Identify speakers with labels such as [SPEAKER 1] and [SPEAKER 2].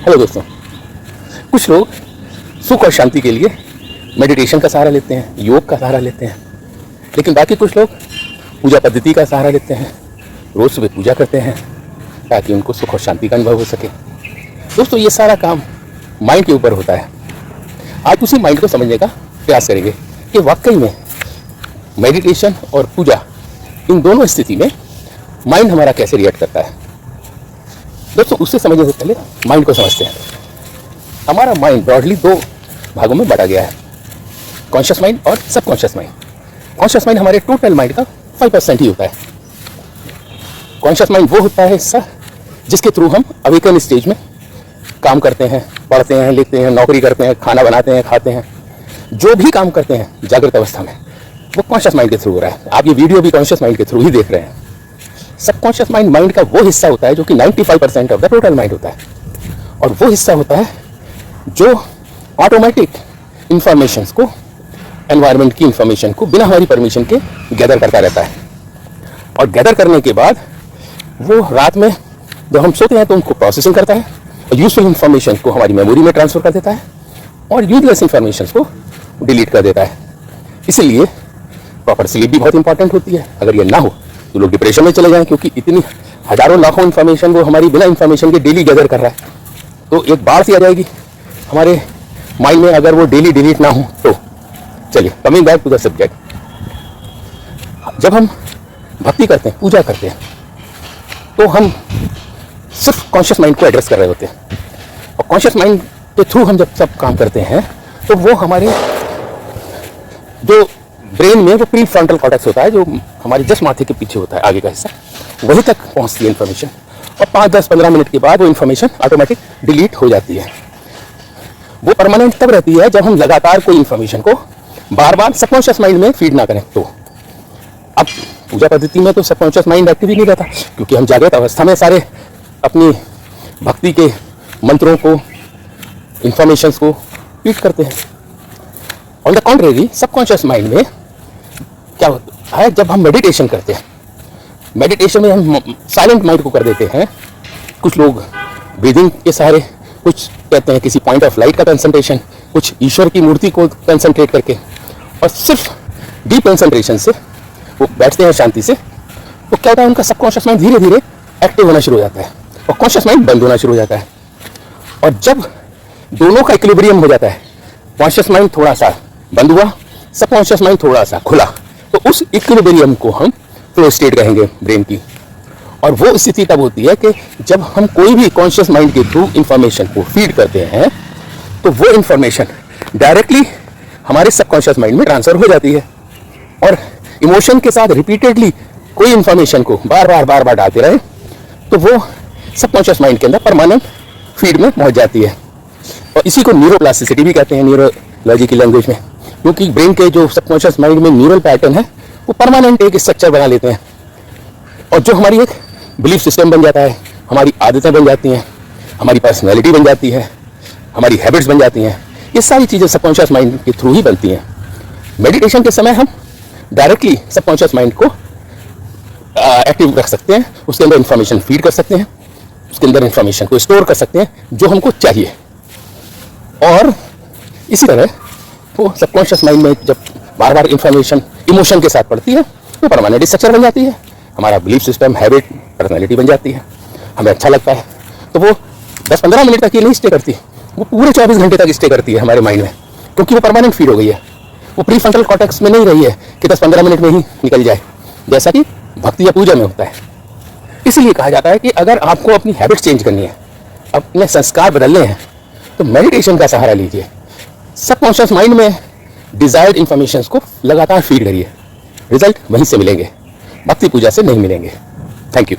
[SPEAKER 1] Hello दोस्तों, कुछ लोग सुख और शांति के लिए मेडिटेशन का सहारा लेते हैं, योग का सहारा लेते हैं, लेकिन बाकी कुछ लोग पूजा पद्धति का सहारा लेते हैं, रोज़ सुबह पूजा करते हैं ताकि उनको सुख और शांति का अनुभव हो सके। दोस्तों, ये सारा काम माइंड के ऊपर होता है। आज उसी माइंड को समझने का प्रयास करेंगे कि वाकई में मेडिटेशन और पूजा, इन दोनों स्थिति में माइंड हमारा कैसे रिएक्ट करता है। दोस्तों, उससे समझने से पहले माइंड को समझते हैं। हमारा माइंड ब्रॉडली दो भागों में बांटा गया है, कॉन्शियस माइंड और सबकॉन्शियस माइंड। कॉन्शियस माइंड हमारे टोटल माइंड का 5% ही होता है। कॉन्शियस माइंड वो होता है हिस्सा जिसके थ्रू हम अवेकन स्टेज में काम करते हैं, पढ़ते हैं, लिखते हैं, नौकरी करते हैं, खाना बनाते हैं, खाते हैं, जो भी काम करते हैं जागृत अवस्था में, वो कॉन्शियस माइंड के थ्रू हो रहा है। आप ये वीडियो भी कॉन्शियस माइंड के थ्रू ही देख रहे हैं। सबकॉन्शियस माइंड माइंड का वो हिस्सा होता है जो कि 95% ऑफ द टोटल माइंड होता है, और वो हिस्सा होता है जो ऑटोमेटिक इंफॉर्मेशंस को, एनवायरनमेंट की इंफॉर्मेशन को बिना हमारी परमिशन के गैदर करता रहता है। और गैदर करने के बाद वो रात में जब हम सोते हैं तो उनको प्रोसेसिंग करता है और यूजफुल इंफॉर्मेशन को हमारी मेमोरी में ट्रांसफर कर देता है और यूजलेस इंफॉर्मेशन को डिलीट कर देता है। इसीलिए प्रॉपर स्लीप भी बहुत इंपॉर्टेंट होती है। अगर ये ना हो तो लोग डिप्रेशन में चले जाएं, क्योंकि इतनी हजारों लाखों इन्फॉर्मेशन वो हमारी बिना इन्फॉर्मेशन के डेली गैदर कर रहा है, तो एक बाढ़ सी आ जाएगी हमारे माइंड में अगर वो डेली डिलीट ना हो तो। चलिए, coming back to the subject. जब हम भक्ति करते हैं, पूजा करते हैं, तो हम सिर्फ कॉन्शियस माइंड को एड्रेस कर रहे होते हैं, और कॉन्शियस माइंड के थ्रू हम जब सब काम करते हैं तो वो हमारे जो ब्रेन में वो प्री फ्रंटल कॉर्टेक्स होता है, जो हमारे जस्ट माथे के पीछे होता है, आगे का हिस्सा, वहीं तक पहुंचती है इन्फॉर्मेशन, और 5-10-15 मिनट के बाद वो इन्फॉर्मेशन ऑटोमेटिक डिलीट हो जाती है। वो परमानेंट तब रहती है जब हम लगातार कोई इन्फॉर्मेशन को बार बार सबकॉन्शियस माइंड में फीड ना करें। तो अब पूजा पद्धति में तो सबकॉन्शियस माइंड एक्टिव ही नहीं रहता, क्योंकि हम जागृत अवस्था में सारे अपनी भक्ति के मंत्रों को, इंफॉर्मेशंस को फीड करते हैं। On the contrary, subconscious mind में क्या होता है, जब हम मेडिटेशन करते हैं, मेडिटेशन में हम साइलेंट माइंड को कर देते हैं। कुछ लोग ब्रीदिंग के सहारे, कुछ कहते हैं किसी पॉइंट ऑफ लाइट का कंसंट्रेशन, कुछ ईश्वर की मूर्ति को कंसंट्रेट करके, और सिर्फ डीप कंसंट्रेशन से वो बैठते हैं शांति से। तो क्या होता है, उनका सबकॉन्शियस माइंड धीरे धीरे एक्टिव होना शुरू हो जाता है और कॉन्शियस माइंड बंद होना शुरू हो जाता है। और जब दोनों का इक्विलिब्रियम हो जाता है, कॉन्शियस माइंड थोड़ा सा बंद हुआ, सबकॉन्शियस माइंड थोड़ा सा खुला, तो उस इक्विलिब्रियम को हम फ्लो स्टेट कहेंगे ब्रेन की। और वो स्थिति तब होती है कि जब हम कोई भी कॉन्शियस माइंड के थ्रू इंफॉर्मेशन को फीड करते हैं तो वो इंफॉर्मेशन डायरेक्टली हमारे सबकॉन्शियस माइंड में ट्रांसफर हो जाती है, और इमोशन के साथ रिपीटेडली कोई इंफॉर्मेशन को बार बार डालते रहे तो वो सबकॉन्शियस माइंड के अंदर परमानेंट फीड में पहुंच जाती है। और इसी को न्यूरोप्लास्टिसिटी भी कहते हैं न्यूरोलॉजी की लैंग्वेज में, क्योंकि ब्रेन के जो सबकॉन्शियस माइंड में न्यूरल पैटर्न है वो परमानेंट एक स्ट्रक्चर बना लेते हैं, और जो हमारी एक बिलीफ सिस्टम बन जाता है, हमारी आदतें बन जाती हैं, हमारी पर्सनैलिटी बन जाती है, हमारी हैबिट्स बन जाती हैं। ये सारी चीज़ें सबकॉन्शियस माइंड के थ्रू ही बनती हैं। मेडिटेशन के समय हम डायरेक्टली सबकॉन्शियस माइंड को एक्टिव रख सकते हैं, उसके अंदर इंफॉर्मेशन फीड कर सकते हैं, उसके अंदर इंफॉर्मेशन को स्टोर कर सकते हैं जो हमको चाहिए। और इसी तरह वो सबकॉन्शियस माइंड में जब बार बार इंफॉर्मेशन इमोशन के साथ पड़ती है तो परमानेंट स्ट्रक्चर बन जाती है, हमारा बिलीफ सिस्टम, हैबिट, पर्सनैलिटी बन जाती है, हमें अच्छा लगता है। तो वो 10-15 मिनट तक ये नहीं स्टे करती, वो पूरे 24 घंटे तक स्टे करती है हमारे माइंड में, क्योंकि वो परमानेंट फीड हो गई है। वो प्री फ्रंटल कॉर्टेक्स में नहीं रही है कि 10-15 मिनट में ही निकल जाए, जैसा कि भक्ति या पूजा में होता है। इसलिए कहा जाता है कि अगर आपको अपनी हैबिट चेंज करनी है, अपने संस्कार बदलने हैं, तो मेडिटेशन का सहारा लीजिए। सबकॉन्शियस माइंड में डिजायर्ड इंफॉर्मेशंस को लगातार फीड करिए, रिजल्ट वहीं से मिलेंगे, भक्ति पूजा से नहीं मिलेंगे। Thank you.